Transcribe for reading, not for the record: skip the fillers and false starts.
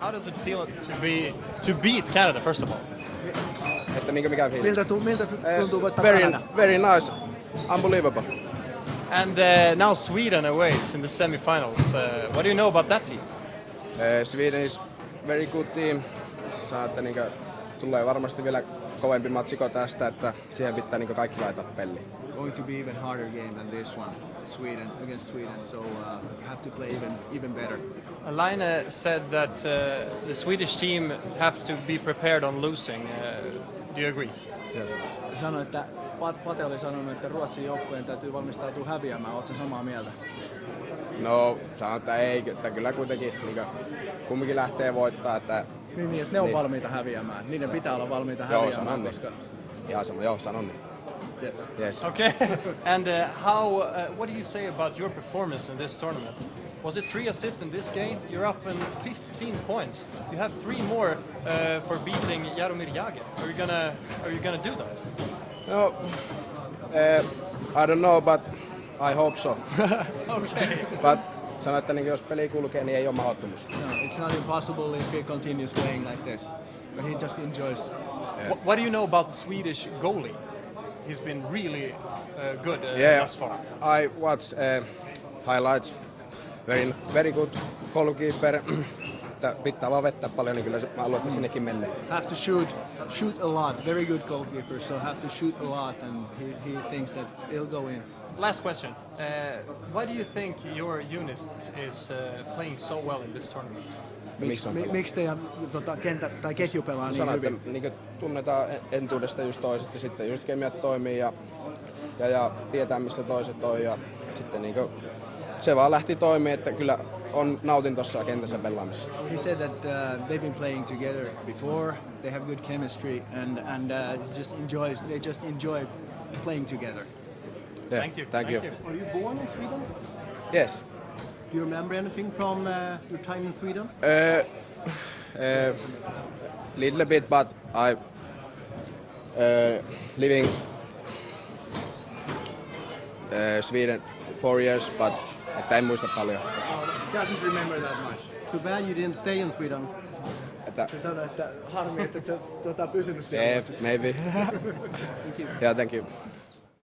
how does it feel to beat Canada first of all? Että mikä fiilis? Miltä tuntuu voittaa Very, Kanada? very nice. Unbelievable. And now Sweden awaits in the semifinals. What do you know about that team? Sweden is very good team. Saa, että tulee varmasti vielä kovempi matsiko tästä, että siihen pitää kaikki laittaa peliin. Going to be even harder game than this one. Sweden against Sweden, so have to play even better. Laine said that the Swedish team have to be prepared on losing. Do you agree? Yes. Sano, että Pate oli sanonut, että Ruotsin joukkueen täytyy valmistautua häviämään. Oletko samaa mieltä? No, sanon, että ei, että kyllä kuitenkin kumminkin lähtee voittaa. Että, niin, että ne on valmiita häviämään. Niiden pitää olla valmiita häviämään. Sanon koska... Ihan sama, sanon niin. Yes. Okay. And what do you say about your performance in this tournament? Was it 3 assists in this game? You're up in 15 points. You have 3 more for beating Jaromir Jagr. Are you gonna do that? No, I don't know, but I hope so. Okay. But sanon, että jos peli kulkee, niin ei ole mahdottomuus. No, it's not impossible if he continues playing like this. But he just enjoys. What do you know about the Swedish goalie? He's been really good thus far. I watch highlights. Very good goalkeeper. Pitää vaan vettää paljon, niin kyllä mä haluan, että sinnekin menee. Have to shoot a lot. Very good goalkeeper, so have to shoot a lot, and he thinks that it'll go in. Last question. Why do you think your unit is playing so well in this tournament? Miksi teidän kenttä tai ketju pelaa niin hyvin? Niin tunnetaan entuudesta just toiset ja sitten just kemiat toimii ja tietää missä toiset on ja sitten se vaan lähti toimii, että kyllä nautin tuossa kentässä pelaamisesta. He said that they've been playing together before. They have good chemistry and they just enjoy playing together. Yeah, Thank you. Are you born in Sweden? Yes. Do you remember anything from your time in Sweden? Little bit, but I living Sweden 4 years, but en muista paljon. Doesn't remember that much. Too bad you didn't stay in Sweden. Se sanoi, että harmi, että et sä pysynyt siellä. Yeah, maybe. Thank you. Yeah, thank you.